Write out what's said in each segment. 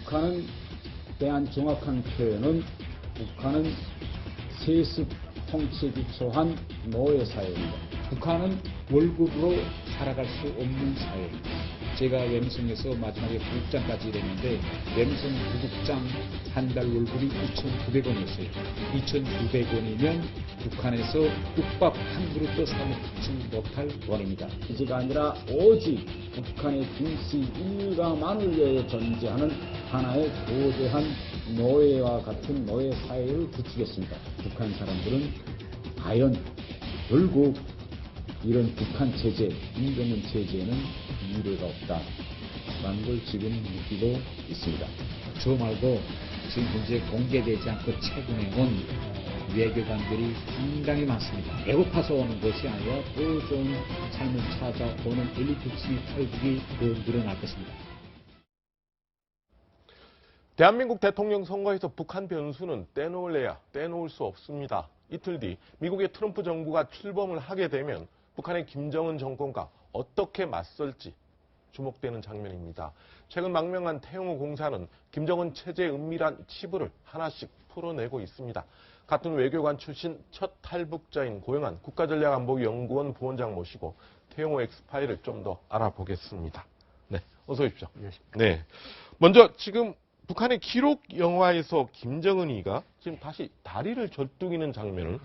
북한은 대한 정확한 표현은 북한은 세습 통치에 기초한 노예 사회입니다. 북한은 월급으로 살아갈 수 없는 사회입니다. 제가 웸성에서 마지막에 부국장까지 일했는데 웸성 부국장 한 달 월급이 2,900원이었어요. 2,900원이면 북한에서 국밥 한 그릇도 사 먹지 못할 돈입니다. 이제가 아니라 오직 북한의 김씨 일가만을 위해 존재하는 하나의 거대한 노예와 같은 노예 사회를 구축했습니다. 북한 사람들은 과연 결국 이런 북한 체제, 임금은 체제에는 미래가 없다라는 걸 지금 느끼고 있습니다. 저 말고 지금 현재 공개되지 않고 채굴해온 외교관들이 상당히 많습니다. 배고파서 오는 것이 아니라 더 좋은 삶을 찾아오는 엘리트층의 탈북이 더 늘어날 것입니다. 대한민국 대통령 선거에서 북한 변수는 떼놓을래야 떼놓을 수 없습니다. 이틀 뒤 미국의 트럼프 정부가 출범을 하게 되면 북한의 김정은 정권과 어떻게 맞설지 주목되는 장면입니다. 최근 망명한 태영호 공사는 김정은 체제의 은밀한 치부를 하나씩 풀어내고 있습니다. 같은 외교관 출신 첫 탈북자인 고영한 국가전략안보연구원 부원장 모시고 태영호 엑스파일을 좀 더 알아보겠습니다. 네, 어서 오십시오. 안녕하십니까. 네, 먼저 지금 북한의 기록 영화에서 김정은이가 지금 다시 다리를 절뚝이는 장면을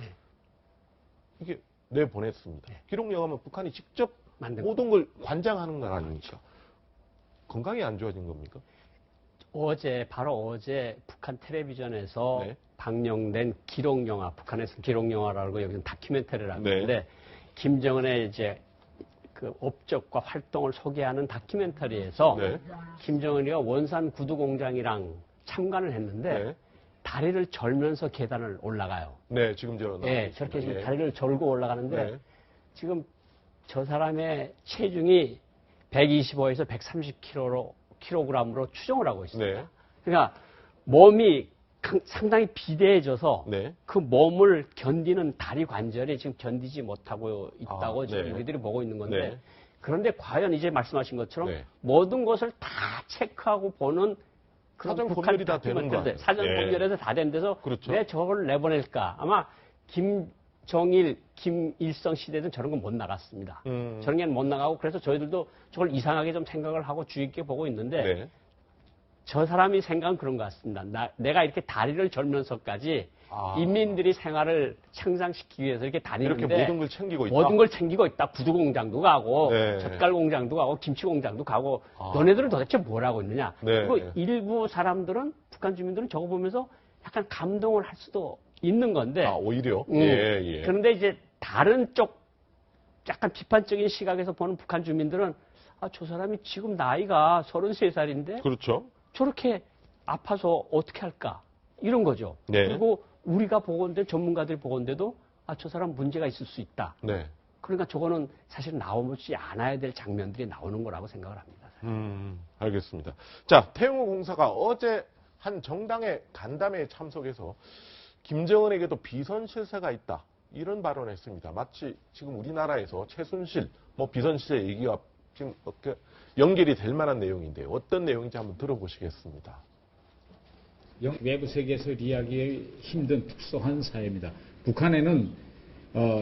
이게 내보냈습니다. 기록 영화면 북한이 직접 모든 걸 관장하는 건 아닙니까? 건강이 안 좋아진 겁니까? 바로 어제 북한 텔레비전에서 방영된 기록 영화, 북한에서 기록 영화라고 여기는 다큐멘터리라고 하는데 김정은의 이제 그 업적과 활동을 소개하는 다큐멘터리에서 김정은이가 원산 구두 공장이랑 참관을 했는데 다리를 절면서 계단을 올라가요. 네, 지금 저렇게 지금 다리를 절고 올라가는데 지금 저 사람의 체중이 125에서 130kg로 추정을 하고 있습니다. 그러니까 몸이 상당히 비대해져서 그 몸을 견디는 다리 관절이 지금 견디지 못하고 있다고 지금 우리들이 보고 있는 건데 그런데 과연 이제 말씀하신 것처럼 모든 것을 다 체크하고 보는 사전 검열이 다 되는 거 아니에요? 사전 검열에서 다 된 데서 왜 저걸 내보낼까? 아마 김정일, 김일성 시대는 저런 건 못 나갔습니다. 저런 게 못 나가고 그래서 저희들도 저걸 이상하게 좀 생각을 하고 주의 깊게 보고 있는데 저 사람이 생각은 그런 것 같습니다. 내가 이렇게 다리를 절면서까지 인민들이 생활을 향상시키기 위해서 이렇게 다니는데 이렇게 모든 걸 챙기고 있다. 모든 걸 챙기고 있다. 구두 공장도 가고 젓갈 공장도 가고 김치 공장도 가고 너네들은 도대체 뭘 하고 있느냐. 그리고 일부 사람들은 북한 주민들은 저거 보면서 약간 감동을 할 수도 있는 건데 오히려 그런데 이제 다른 쪽 약간 비판적인 시각에서 보는 북한 주민들은 저 사람이 지금 나이가 33살인데 저렇게 아파서 어떻게 할까 이런 거죠. 그리고 우리가 보건대 전문가들이 보건대도 저 사람 문제가 있을 수 있다. 그러니까 저거는 사실 나오지 않아야 될 장면들이 나오는 거라고 생각을 합니다. 알겠습니다. 자, 태영호 공사가 어제 한 정당의 간담회에 참석해서 김정은에게도 비선 실세가 있다. 이런 발언을 했습니다. 마치 지금 우리나라에서 최순실, 비선 실세 얘기가 지금 어떻게 연결이 될 만한 내용인데 어떤 내용인지 한번 들어보시겠습니다. 외부 세계에서 이야기하기 힘든 특수한 사회입니다. 북한에는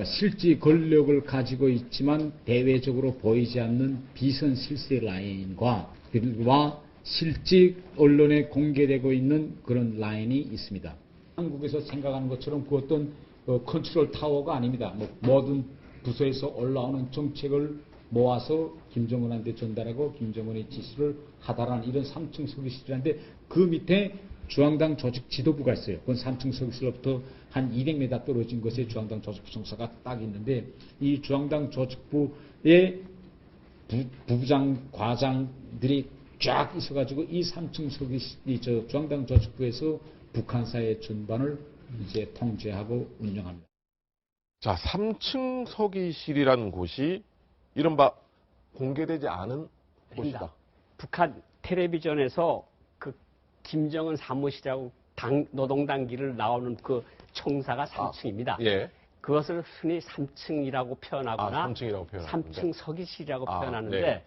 실제 권력을 가지고 있지만 대외적으로 보이지 않는 비선 실세 라인과 실제 언론에 공개되고 있는 그런 라인이 있습니다. 한국에서 생각하는 것처럼 그 어떤 컨트롤 타워가 아닙니다. 모든 부서에서 올라오는 정책을 모아서 김정은한테 전달하고 김정은의 지시를 하다라는 이런 3층 서기실인데 그 밑에 중앙당 조직 지도부가 있어요. 그건 3층 서기실로부터 한 200m 떨어진 곳에 중앙당 조직부청사가 딱 있는데 이 중앙당 조직부의 부부장, 과장들이 쫙 있어가지고 이 3층 서기실, 중앙당 조직부에서 북한사의 전반을 이제 통제하고 운영합니다. 자, 3층 서기실이라는 곳이 이른바 공개되지 않은 곳이다. 북한 텔레비전에서 그 김정은 사무실이라고 노동당기를 나오는 그 총사가 3층입니다. 그것을 흔히 3층이라고 표현하거나 3층 서기실이라고 표현하는데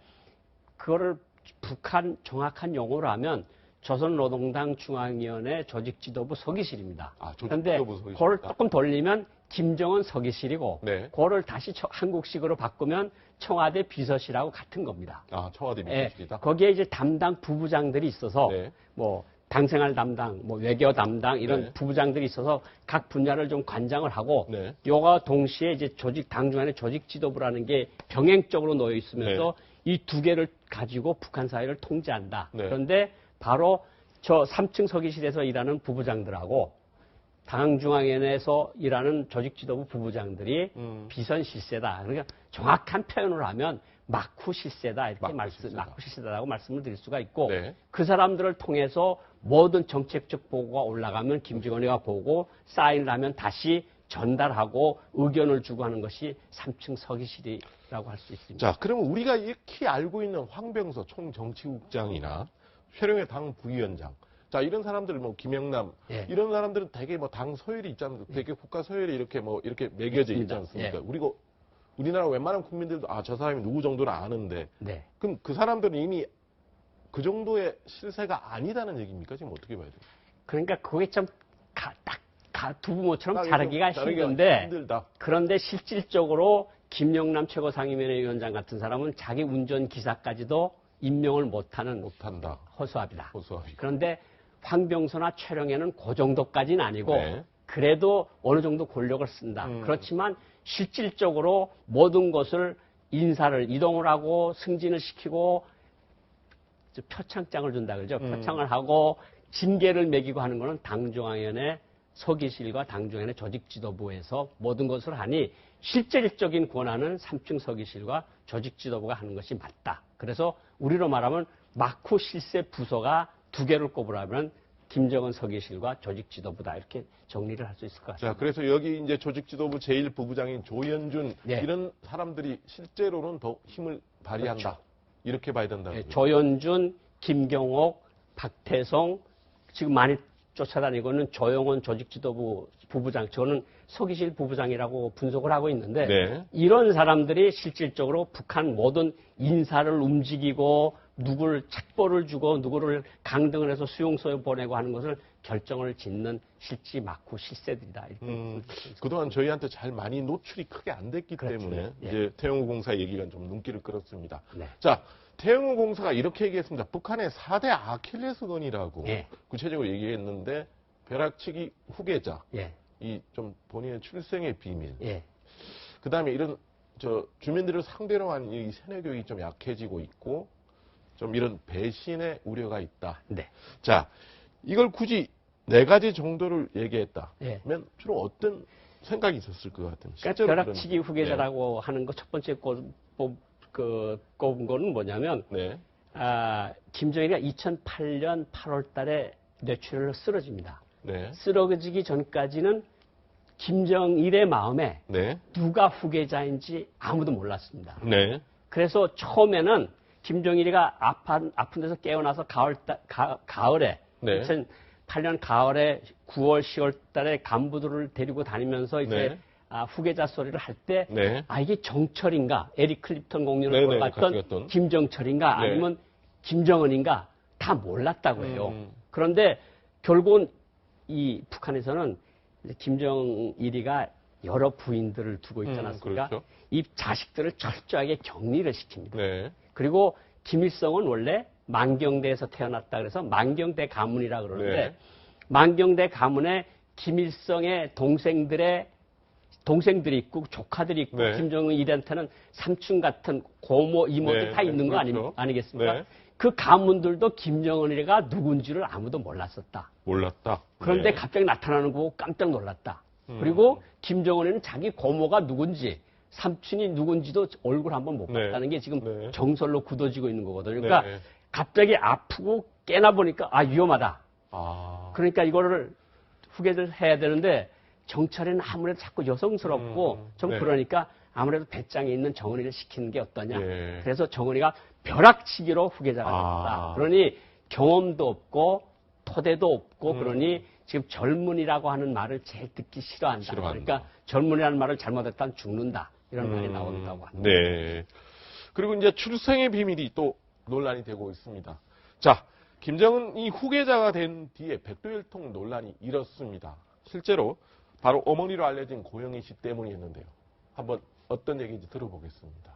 그거를 북한 정확한 용어로 하면 조선노동당 중앙위원회 조직지도부 서기실입니다. 그런데 조직지도부 서기실. 그걸 조금 돌리면 김정은 서기실이고, 네. 그거를 다시 한국식으로 바꾸면 청와대 비서실하고 같은 겁니다. 청와대 비서실이다. 거기에 이제 담당 부부장들이 있어서 네. 뭐 당생활 담당, 뭐 외교 담당 이런 네. 부부장들이 있어서 각 분야를 좀 관장을 하고, 네. 요가 동시에 이제 당 중간에 조직 지도부라는 게 병행적으로 놓여 있으면서 이 두 개를 가지고 북한 사회를 통제한다. 네. 그런데 바로 저 3층 서기실에서 일하는 부부장들하고 당중앙위원회에서 일하는 조직지도부 부부장들이 비선 실세다. 그러니까 정확한 표현을 하면 막후 실세다 이렇게 막후 실세다라고 말씀을 드릴 수가 있고, 네. 그 사람들을 통해서 모든 정책적 보고가 올라가면 김정은이가 보고 사인을 하면 다시 전달하고 의견을 주고 하는 것이 3층 서기실이라고 할 수 있습니다. 자, 그러면 우리가 익히 알고 있는 황병서 총정치국장이나 최룡해 당 부위원장, 자, 이런 사람들, 뭐, 김영남, 이런 사람들은 되게 뭐, 당 서열이 있지 않습니까? 되게 국가 서열이 이렇게 매겨져 있지 않습니까? 그리고 우리나라 웬만한 국민들도, 저 사람이 누구 정도는 아는데. 그럼 그 사람들은 이미 그 정도의 실세가 아니다는 얘기입니까? 지금 어떻게 봐야 돼요? 그러니까 그게 좀 두부모처럼 자르기가 힘든데, 힘들다. 그런데 실질적으로 김영남 최고상임위원장 같은 사람은 자기 운전기사까지도 임명을 못한다. 허수아비다. 그런데 황병서나 최룡해는 그 정도까지는 아니고, 그래도 어느 정도 권력을 쓴다. 그렇지만 실질적으로 모든 것을 인사를 이동을 하고 승진을 시키고 표창장을 준다 그러죠. 표창을 하고 징계를 매기고 하는 것은 당중앙위원회 서기실과 당중앙위원회 조직지도부에서 모든 것을 하니 실질적인 권한은 3층 서기실과 조직지도부가 하는 것이 맞다. 그래서 우리로 말하면 막후 실세 부서가 두 개를 꼽으라면 김정은 서기실과 조직지도부다 이렇게 정리를 할 수 있을 것 같습니다. 자, 그래서 여기 이제 조직지도부 제1부부장인 조현준 이런 사람들이 실제로는 더 힘을 발휘한다. 그렇죠. 이렇게 봐야 된다고요. 조현준, 김경옥, 박태성 지금 많이 쫓아다니고는 조영원 조직지도부 부부장, 저는 서기실 부부장이라고 분석을 하고 있는데 이런 사람들이 실질적으로 북한 모든 인사를 움직이고 누구를 책보를 주고 누구를 강등을 해서 수용소에 보내고 하는 것을 결정을 짓는 실지 막후 실세들이다. 그동안 저희한테 잘 많이 노출이 크게 안 됐기 때문에 이제 태영호 공사 얘기가 좀 눈길을 끌었습니다. 자, 태영호 공사가 이렇게 얘기했습니다. 북한의 4대 아킬레스건이라고 구체적으로 얘기했는데 벼락치기 후계자, 이 좀 본인의 출생의 비밀, 그 다음에 이런 주민들을 상대로 한 이 세뇌 교육이 좀 약해지고 있고 좀 이런 배신의 우려가 있다. 자, 이걸 굳이 4가지 정도를 얘기했다면 주로 어떤 생각이 있었을 것 같은지. 그러니까 벼락치기 후계자라고 하는 거 첫 번째 꼽은 거는 뭐냐면 김정일이가 2008년 8월 달에 뇌출혈로 쓰러집니다. 쓰러지기 전까지는 김정일의 마음에 누가 후계자인지 아무도 몰랐습니다. 그래서 처음에는 김정일이가 아픈 데서 깨어나서 가을에 2008년 가을에 9월, 10월 달에 간부들을 데리고 다니면서 이제 후계자 소리를 할 때 이게 정철인가, 에릭 클립턴 공연을 보러 갔던 김정철인가 아니면 김정은인가 다 몰랐다고 해요. 그런데 결국은 이 북한에서는 김정일이가 여러 부인들을 두고 있지 않았습니까? 이 자식들을 철저하게 격리를 시킵니다. 그리고 김일성은 원래 만경대에서 태어났다 그래서 만경대 가문이라 그러는데 만경대 가문에 김일성의 동생들이 있고 조카들이 있고 김정일한테는 삼촌 같은 고모, 이모들 다 있는 거 아니겠습니까? 그 가문들도 김정은이가 누군지를 아무도 몰랐다. 그런데 갑자기 나타나는 거 보고 깜짝 놀랐다. 그리고 김정은이는 자기 고모가 누군지 삼촌이 누군지도 얼굴 한번 못 봤다는 게 지금 정설로 굳어지고 있는 거거든요. 그러니까 갑자기 아프고 깨나 보니까 위험하다. 그러니까 이거를 후계를 해야 되는데 정철이는 아무래도 자꾸 여성스럽고 좀 그러니까 아무래도 배짱에 있는 정은이를 시키는 게 어떠냐. 그래서 정은이가 벼락치기로 후계자가 됐다. 그러니 경험도 없고 토대도 없고 그러니 지금 젊은이라고 하는 말을 제일 듣기 싫어한다. 그러니까 젊은이라는 말을 잘못했다면 죽는다. 이런 말이 나온다고 합니다. 그리고 이제 출생의 비밀이 또 논란이 되고 있습니다. 자, 김정은이 후계자가 된 뒤에 백두혈통 논란이 일었습니다. 실제로 바로 어머니로 알려진 고영희 씨 때문이었는데요. 한번 어떤 얘기인지 들어보겠습니다.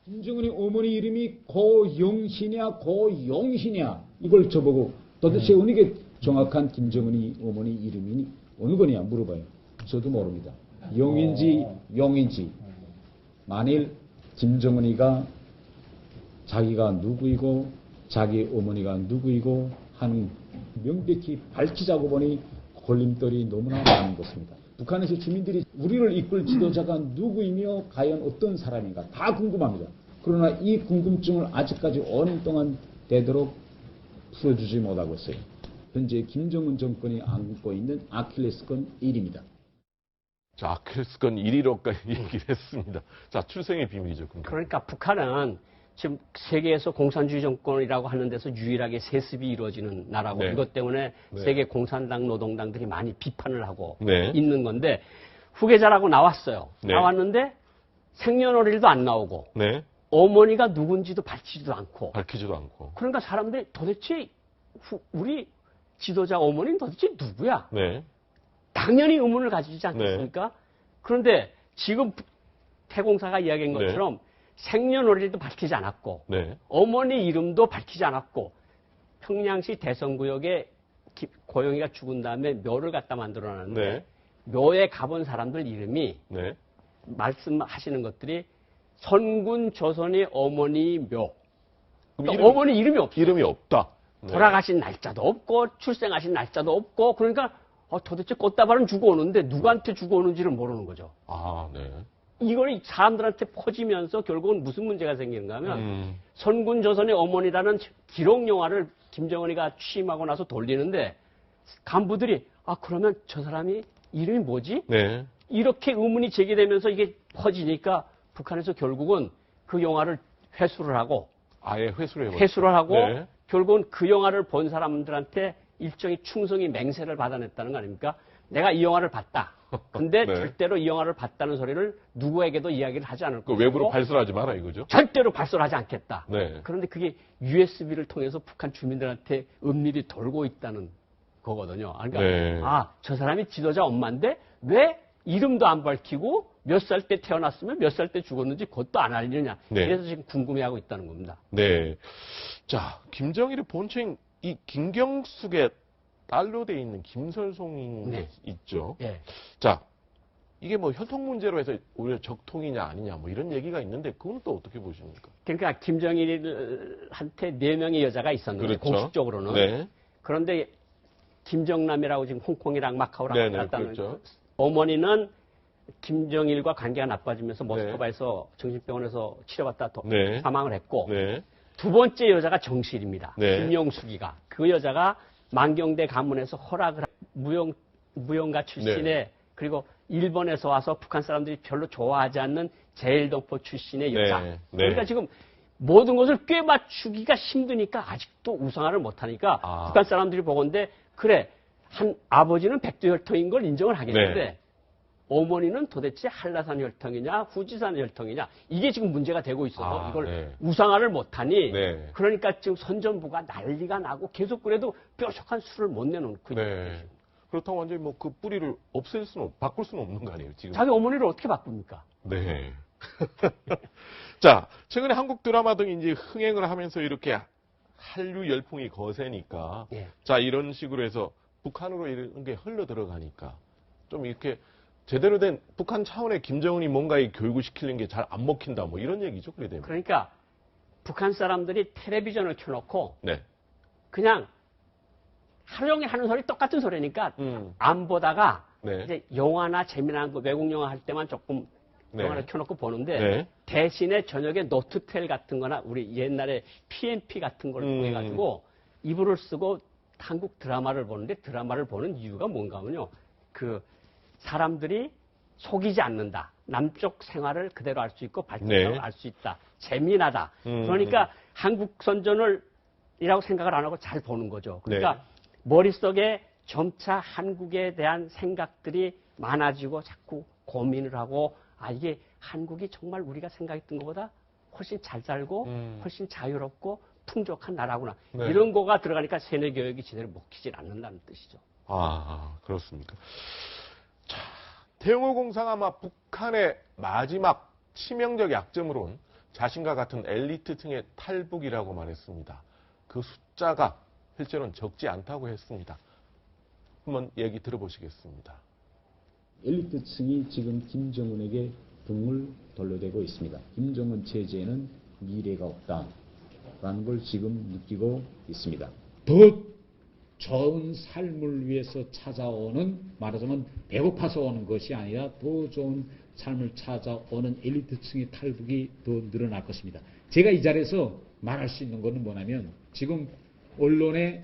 김정은이 어머니 이름이 고영희냐 고용희냐 이걸 저보고 도대체 어느 게 정확한 김정은이 어머니 이름이니 어느 거냐 물어봐요. 저도 모릅니다. 영인지 용인지. 만일 김정은이가 자기가 누구이고 자기 어머니가 누구이고 하는 명백히 밝히자고 보니 걸림돌이 너무나 많은 것입니다. 북한에서 주민들이 우리를 이끌 지도자가 누구이며 과연 어떤 사람인가 다 궁금합니다. 그러나 이 궁금증을 아직까지 오랜 동안 되도록 풀어주지 못하고 있어요. 현재 김정은 정권이 안고 있는 아킬레스건 1입니다. 자, 아킬레스건 1위로까지 얘기를 했습니다. 자, 출생의 비밀이죠. 그러니까 북한은 지금 세계에서 공산주의 정권이라고 하는 데서 유일하게 세습이 이루어지는 나라고 네. 이것 때문에 네. 세계 공산당 노동당들이 많이 비판을 하고 네. 있는 건데 후계자라고 나왔어요. 네. 나왔는데 생년월일도 안 나오고 네. 어머니가 누군지도 밝히지도 않고 밝히지도 않고. 그러니까 사람들이 도대체 우리 지도자 어머니는 도대체 누구야? 네. 당연히 의문을 가지지 않겠습니까? 그런데 지금 태공사가 이야기한 네. 것처럼 생년월일도 밝히지 않았고 네. 어머니 이름도 밝히지 않았고 평양시 대성구역에 고영이가 죽은 다음에 묘를 갖다 만들어놨는데 네. 묘에 가본 사람들 이름이 네. 말씀하시는 것들이 선군 조선의 어머니 묘. 그럼 어머니 이름이 없어. 이름이 없다. 네. 돌아가신 날짜도 없고 출생하신 날짜도 없고 그러니까 도대체 꽃다발은 주고 오는데 누구한테 주고 오는지를 모르는 거죠. 아, 네. 이걸 사람들한테 퍼지면서 결국은 무슨 문제가 생기는가 하면 선군 조선의 어머니라는 기록 영화를 김정은이가 취임하고 나서 돌리는데 간부들이 그러면 저 사람이 이름이 뭐지? 네. 이렇게 의문이 제기되면서 이게 퍼지니까 북한에서 결국은 그 영화를 회수를 하고 아예 회수를 해버렸죠. 회수를 하고 네. 결국은 그 영화를 본 사람들한테 일종의 충성이 맹세를 받아냈다는 거 아닙니까? 내가 이 영화를 봤다. 근데 네. 절대로 이 영화를 봤다는 소리를 누구에게도 이야기를 하지 않을 그 것이고 외부로 발설하지 마라 이거죠. 절대로 발설하지 않겠다. 네. 그런데 그게 USB를 통해서 북한 주민들한테 은밀히 돌고 있다는 거거든요. 그러니까 네. 저 사람이 지도자 엄마인데 왜 이름도 안 밝히고 몇 살 때 태어났으면 몇 살 때 죽었는지 그것도 안 알리느냐. 네. 그래서 지금 궁금해하고 있다는 겁니다. 네. 자, 김정일의 본체인 이 김경숙의 딸로 돼 있는 김설송이 네. 있죠. 예. 자, 이게 뭐 혈통 문제로 해서 오히려 적통이냐 아니냐 뭐 이런 얘기가 있는데 그건 또 어떻게 보십니까? 그러니까 김정일한테 4명의 여자가 있었는데 그렇죠. 공식적으로는 네. 그런데 김정남이라고 지금 홍콩이랑 마카오랑 네네, 갔다는 그렇죠. 어머니는 김정일과 관계가 나빠지면서 모스크바에서 정신병원에서 치료받다 네. 사망을 했고 네. 두 번째 여자가 정실입니다. 네. 김용숙이가 그 여자가 만경대 가문에서 허락을 무용가 출신의 네. 그리고 일본에서 와서 북한 사람들이 별로 좋아하지 않는 제일동포 출신의 여자. 네. 그러니까 지금 모든 것을 꿰 맞추기가 힘드니까 아직도 우상화를 못하니까 북한 사람들이 보건대 그래 한 아버지는 백두혈통인 걸 인정을 하겠는데 네. 어머니는 도대체 한라산 혈통이냐 후지산 혈통이냐 이게 지금 문제가 되고 있어서 이걸 네. 우상화를 못하니 네. 그러니까 지금 선전부가 난리가 나고 계속 그래도 뾰족한 수를 못 내놓고 있는 네. 거죠. 그렇다고 완전히 뭐 그 뿌리를 바꿀 수는 없는 거 아니에요, 지금? 자기 어머니를 어떻게 바꿉니까? 네. 자, 최근에 한국 드라마 등이 이제 흥행을 하면서 이렇게 한류 열풍이 거세니까. 예. 자, 이런 식으로 해서 북한으로 이런 게 흘러 들어가니까 좀 이렇게 제대로 된 북한 차원의 김정은이 뭔가 이 교육을 시키는 게 잘 안 먹힌다 뭐 이런 얘기죠, 그래 되면. 그러니까 북한 사람들이 텔레비전을 켜놓고 네. 그냥 하루 종일 하는 소리 똑같은 소리니까 음. 안 보다가 네. 이제 영화나 재미난 거 외국 영화 할 때만 조금 네. 영화를 켜놓고 보는데 네. 대신에 저녁에 노트텔 같은 거나 우리 옛날에 PMP 같은 걸 통해가지고 이불을 쓰고 한국 드라마를 보는데 드라마를 보는 이유가 뭔가 하면요. 그 사람들이 속이지 않는다. 남쪽 생활을 그대로 알 수 있고 발전을 네. 알 수 있다. 재미나다. 그러니까 한국 선전을 이라고 생각을 안 하고 잘 보는 거죠. 그러니까 네. 머릿속에 점차 한국에 대한 생각들이 많아지고 자꾸 고민을 하고 이게 한국이 정말 우리가 생각했던 것보다 훨씬 잘 살고 훨씬 자유롭고 풍족한 나라구나. 네. 이런 거가 들어가니까 세뇌 교육이 제대로 먹히질 않는다는 뜻이죠. 아, 그렇습니까? 자, 태영호 공사가 아마 북한의 마지막 치명적 약점으로는 자신과 같은 엘리트층의 탈북이라고 말했습니다. 그 숫자가 실제로는 적지 않다고 했습니다. 한번 얘기 들어보시겠습니다. 엘리트층이 지금 김정은에게 등을 돌려대고 있습니다. 김정은 체제에는 미래가 없다라는 걸 지금 느끼고 있습니다. 더 좋은 삶을 위해서 찾아오는, 말하자면 배고파서 오는 것이 아니라 더 좋은 삶을 찾아오는 엘리트층의 탈북이 더 늘어날 것입니다. 제가 이 자리에서 말할 수 있는 것은 뭐냐면, 지금 언론에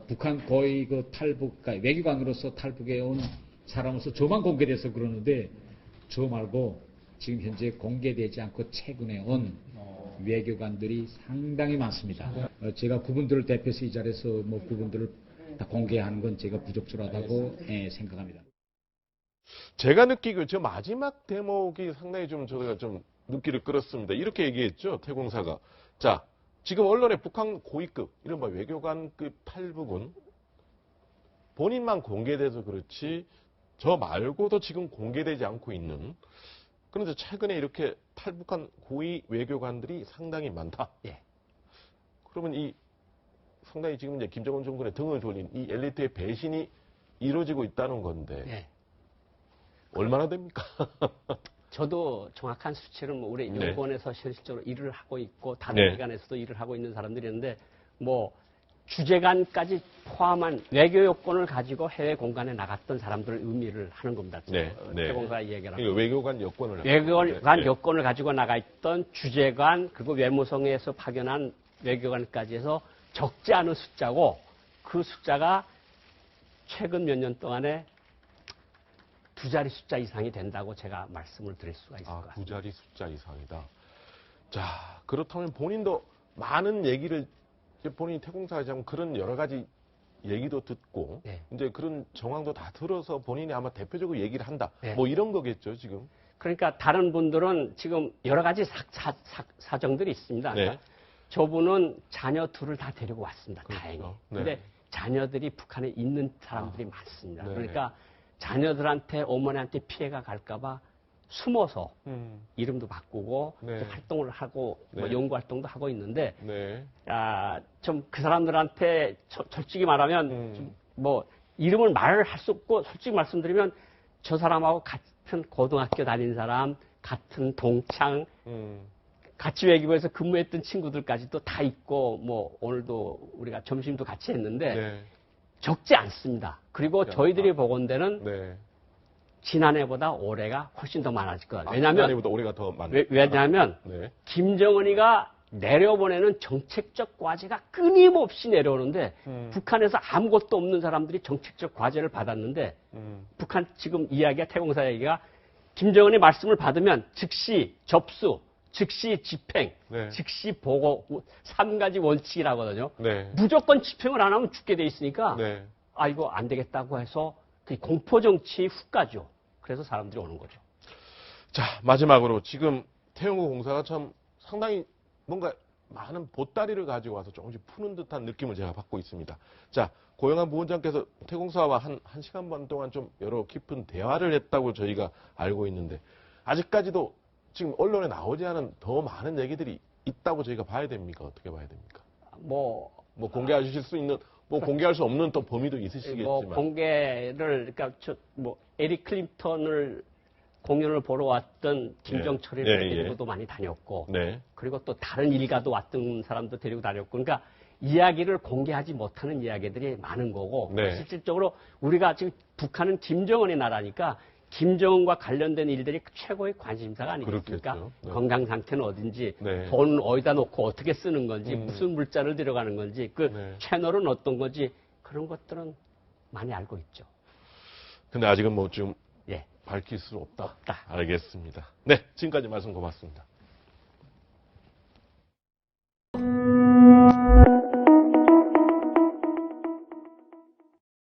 북한 고위 그 탈북, 외교관으로서 탈북해 온 사람으로서 저만 공개돼서 그러는데, 저 말고 지금 현재 공개되지 않고 최근에 온 외교관들이 상당히 많습니다. 제가 그분들을 대표해서 이 자리에서 뭐 그분들을 다 공개하는 건 제가 부적절하다고 생각합니다. 제가 느끼기에 저 마지막 대목이 상당히 좀 저희가 좀 눈길을 끌었습니다. 이렇게 얘기했죠, 태공사가. 자, 지금 언론에 북한 고위급, 이른바 외교관급 탈북은 본인만 공개돼서 그렇지 저 말고도 지금 공개되지 않고 있는, 그런데 최근에 이렇게 탈북한 고위 외교관들이 상당히 많다. 예. 그러면 이 상당히 지금 이제 김정은 정권의 등을 돌린 이 엘리트의 배신이 이루어지고 있다는 건데 예. 얼마나 됩니까? 저도 정확한 수치를 뭐 우리 네. 여권에서 실질적으로 일을 하고 있고 다른 네. 기관에서도 일을 하고 있는 사람들이 있는데 뭐 주재관까지 포함한 외교 요건을 가지고 해외 공간에 나갔던 사람들을 의미를 하는 겁니다. 네, 네. 태공사가 얘기를 그러니까 외교관 여권을 외교관 네. 여건을 가지고 나가 있던 주재관 그리고 외무성에서 파견한 외교관까지 해서 적지 않은 숫자고 그 숫자가 최근 몇 년 동안에 두 자리 숫자 이상이 된다고 제가 말씀을 드릴 수가 있을 것 같습니다. 두 자리 숫자 이상이다. 자, 그렇다면 본인도 많은 얘기를 본인이 태공사장 그런 여러 가지 얘기도 듣고 네. 이제 그런 정황도 다 들어서 본인이 아마 대표적으로 얘기를 한다. 네. 뭐 이런 거겠죠, 지금. 그러니까 다른 분들은 지금 여러 가지 사정들이 있습니다. 네. 그러니까 저분은 자녀 둘을 다 데리고 왔습니다. 그렇죠. 다행히. 네. 근데 자녀들이 북한에 있는 사람들이 많습니다. 네. 그러니까 자녀들한테 어머니한테 피해가 갈까봐 숨어서 이름도 바꾸고 네. 활동을 하고 뭐 네. 연구 활동도 하고 있는데 네. 좀 그 사람들한테 솔직히 말하면 좀 뭐 이름을 말을 할 수 없고 솔직히 말씀드리면 저 사람하고 같은 고등학교 다닌 사람, 같은 동창, 같이 외교부에서 근무했던 친구들까지도 다 있고 뭐 오늘도 우리가 점심도 같이 했는데 네. 적지 않습니다. 그리고 저희들이 보건대는 네. 지난해보다 올해가 훨씬 더 많아질 거예요. 왜냐하면 지난해보다 올해가 더 많아요. 왜냐하면 네. 김정은이가 내려보내는 정책적 과제가 끊임없이 내려오는데 북한에서 아무것도 없는 사람들이 정책적 과제를 받았는데 북한 지금 이야기가 태공사 얘기가 김정은의 말씀을 받으면 즉시 접수, 즉시 집행, 네. 즉시 보고 3가지 원칙이라거든요. 네. 무조건 집행을 안 하면 죽게 돼 있으니까 네. 이거 안 되겠다고 해서 그 공포 정치 훅 가죠. 그래서 사람들이 오는 거죠. 자, 마지막으로 지금 태영호 공사가 참 상당히 뭔가 많은 보따리를 가지고 와서 조금씩 푸는 듯한 느낌을 제가 받고 있습니다. 자, 고영한 부원장께서 태공사와 한 시간 반 동안 좀 여러 깊은 대화를 했다고 저희가 알고 있는데 아직까지도 지금 언론에 나오지 않은 더 많은 얘기들이 있다고 저희가 봐야 됩니까? 어떻게 봐야 됩니까? 뭐 공개하실 수 있는, 공개할 수 없는 또 범위도 있으시겠지만. 뭐 공개를 그러니까 에릭 클린턴을 공연을 보러 왔던 김정철이를 데리고도 많이 다녔고 네. 그리고 또 다른 일가도 왔던 사람도 데리고 다녔고 그러니까 이야기를 공개하지 못하는 이야기들이 많은 거고 네. 실질적으로 우리가 지금 북한은 김정은의 나라니까 김정은과 관련된 일들이 최고의 관심사가 아니겠습니까? 그렇겠죠. 네. 건강 상태는 어딘지, 네. 돈 어디다 놓고 어떻게 쓰는 건지, 무슨 물자를 들여가는 건지, 그 네. 채널은 어떤 건지 그런 것들은 많이 알고 있죠. 근데 아직은 뭐 좀 예. 밝힐 수 없다. 없다. 알겠습니다. 네, 지금까지 말씀 고맙습니다.